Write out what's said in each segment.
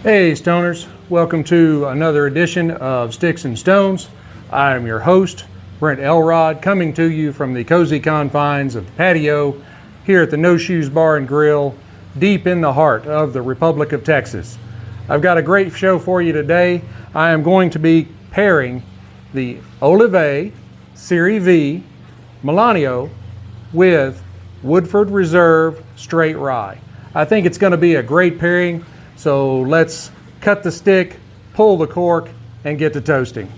Hey Stoners, welcome to another edition of Sticks-n-Stonez. I am your host, Brent Elrod, coming to you from the cozy confines of the patio here at the No Shoes Bar and Grill, deep in the heart of the Republic of Texas. I've got a great show for you today. I am going to be pairing the Oliva Serie V Melanio with Woodford Reserve Straight Rye. I think it's going to be a great pairing, so let's cut the stick, pull the cork, and get to toasting.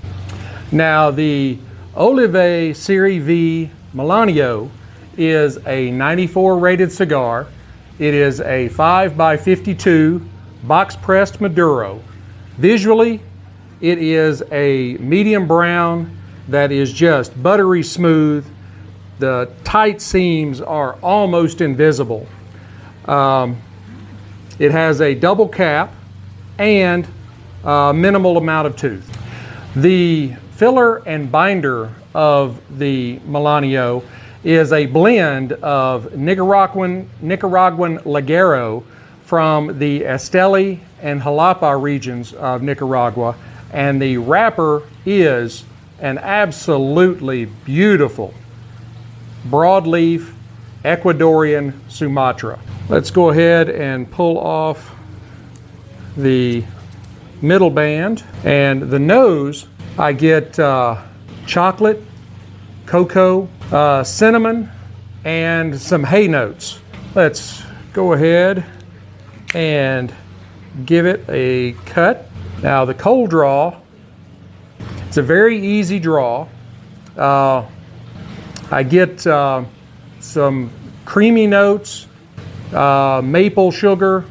Now, the Oliva Serie V Melanio is a 94 rated cigar. It is a 5x52 box-pressed Maduro. Visually, it is a medium brown that is just buttery smooth. The tight seams are almost invisible. It has a double cap and a minimal amount of tooth. The filler and binder of the Melanio is a blend of Nicaraguan Ligero from the Esteli and Jalapa regions of Nicaragua, and the wrapper is an absolutely beautiful broadleaf Ecuadorian Sumatra. Let's go ahead and pull off the middle band, and the nose I get chocolate, cocoa, cinnamon, and some hay notes. Let's go ahead and give it a cut. Now the cold draw, it's a very easy draw. I get some creamy notes, maple sugar,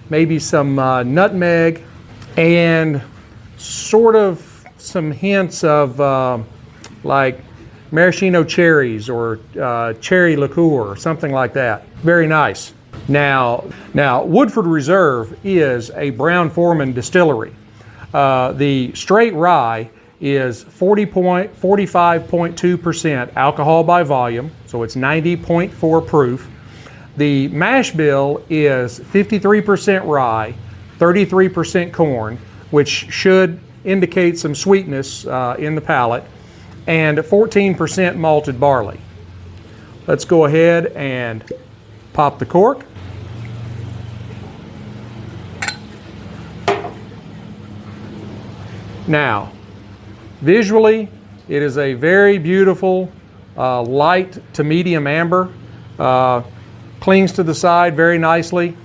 maybe some nutmeg, and sort of some hints of like maraschino cherries or cherry liqueur or something like that. Very nice. Now Woodford Reserve is a Brown-Forman distillery. The straight rye is 45.2% alcohol by volume, so it's 90.4 proof. The mash bill is 53% rye, 33% corn, which should indicate some sweetness in the palate, and 14% malted barley. Let's go ahead and pop the cork. Now, visually, it is a very beautiful light to medium amber. Clings to the side very nicely.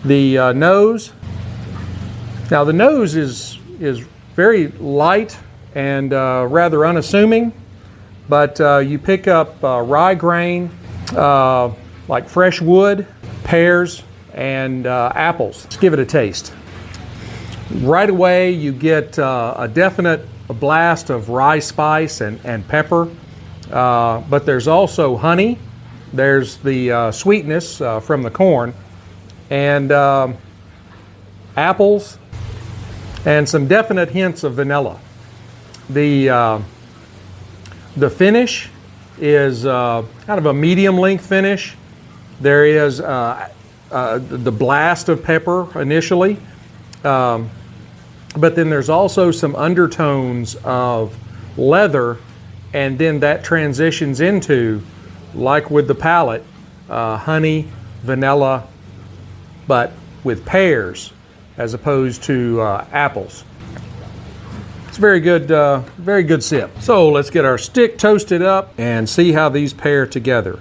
The nose. Now the nose is very light and rather unassuming, but you pick up rye grain like fresh wood, pears, and apples. Let's give it a taste. Right away you get a definite blast of rye spice and pepper, but there's also honey. There's the sweetness from the corn, and apples, and some definite hints of vanilla. The finish is kind of a medium length finish. There is the blast of pepper initially, but then there's also some undertones of leather, and then that transitions into, like with the palate, honey, vanilla, but with pears as opposed to apples. It's a very good sip. So let's get our stick toasted up and see how these pair together.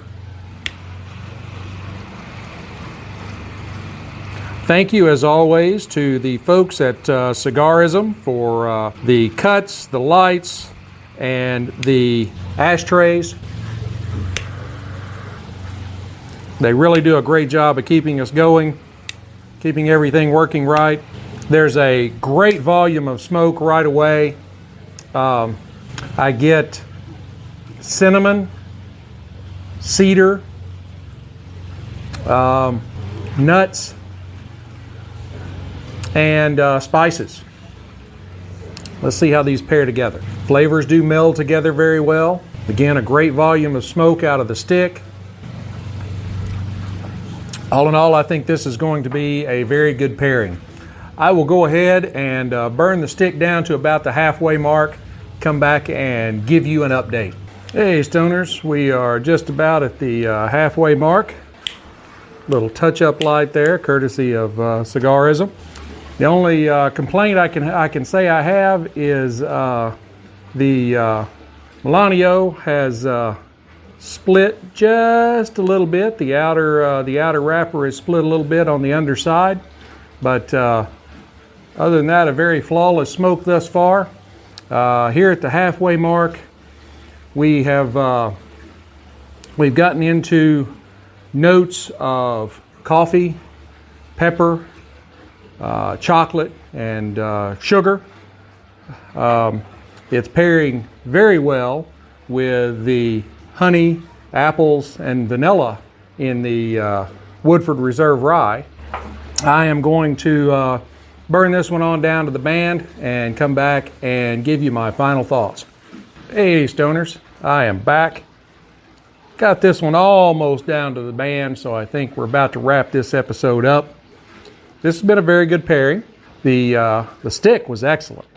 Thank you, as always, to the folks at Cigarism for the cuts, the lights, and the ashtrays. They really do a great job of keeping us going, keeping everything working right. There's a great volume of smoke right away. I get cinnamon, cedar, nuts, and spices. Let's see how these pair together. Flavors do meld together very well. Again, a great volume of smoke out of the stick. All in all, I think this is going to be a very good pairing. I will go ahead and burn the stick down to about the halfway mark, come back and give you an update. Hey Stoners, we are just about at the halfway mark. Little touch-up light there, courtesy of Cigarism. The only complaint I can say I have is the Melanio has split just a little bit. The outer wrapper is split a little bit on the underside, but other than that, a very flawless smoke thus far. Here at the halfway mark, we've gotten into notes of coffee, pepper, chocolate, and sugar. It's pairing very well with the honey, apples, and vanilla in the Woodford Reserve Rye. I am going to burn this one on down to the band and come back and give you my final thoughts. Hey Stoners, I am back. Got this one almost down to the band, so I think we're about to wrap this episode up. This has been a very good pairing. The stick was excellent.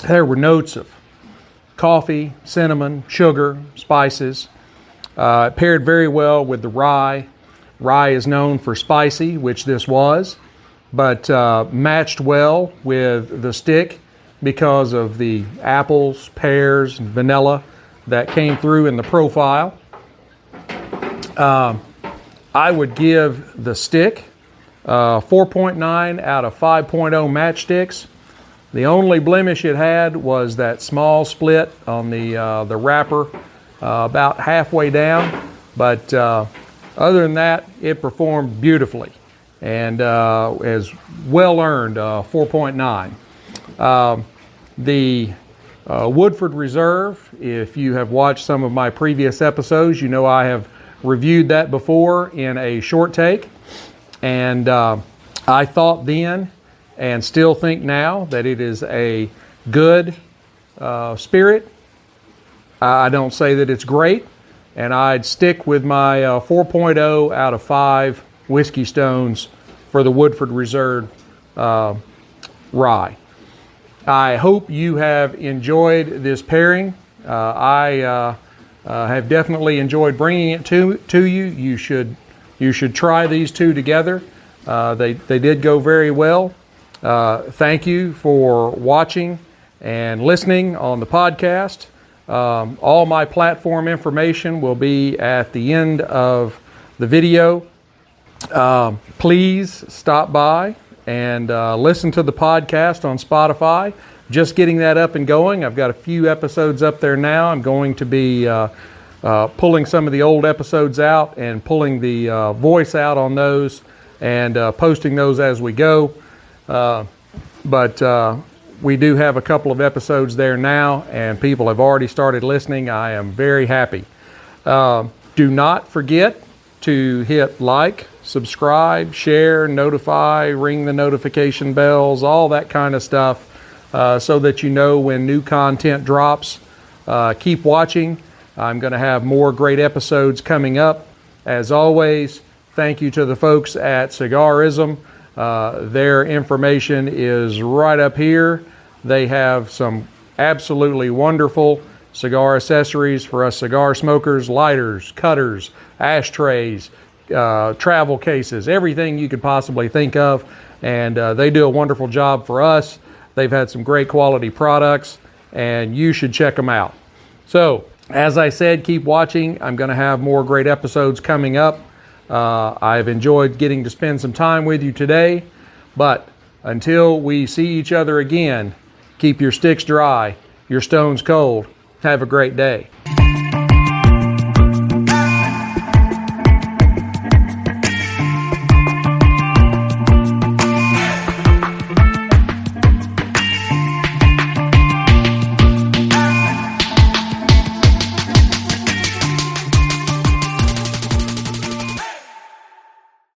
There were notes of coffee, cinnamon, sugar, spices. It paired very well with the rye. Rye is known for spicy, which this was, but matched well with the stick because of the apples, pears, and vanilla that came through in the profile. I would give the stick 4.9 out of 5.0 matchsticks. The only blemish it had was that small split on the wrapper about halfway down, but other than that, it performed beautifully and is well earned 4.9. The Woodford Reserve, if you have watched some of my previous episodes, you know I have reviewed that before in a short take, and I thought then and still think now that it is a good spirit. I don't say that it's great, and I'd stick with my 4.0 out of 5 Whiskey Stones for the Woodford Reserve Rye. I hope you have enjoyed this pairing. I have definitely enjoyed bringing it to you. You should try these two together. They did go very well. Thank you for watching and listening on the podcast. All my platform information will be at the end of the video. Please stop by and listen to the podcast on Spotify. Just getting that up and going. I've got a few episodes up there now. I'm going to be pulling some of the old episodes out and pulling the voice out on those and posting those as we go. But we do have a couple of episodes there now, and people have already started listening. I am very happy. Do not forget to hit like, subscribe, share, notify, ring the notification bells, all that kind of stuff, so that you know when new content drops. Keep watching. I'm going to have more great episodes coming up. As always, thank you to the folks at Cigarism. Their information is right up here. They have some absolutely wonderful cigar accessories for us cigar smokers: lighters, cutters, ashtrays, travel cases, everything you could possibly think of. And they do a wonderful job for us. They've had some great quality products, and you should check them out. So, as I said, keep watching. I'm going to have more great episodes coming up. I've enjoyed getting to spend some time with you today, but until we see each other again, keep your sticks dry, your stones cold. Have a great day.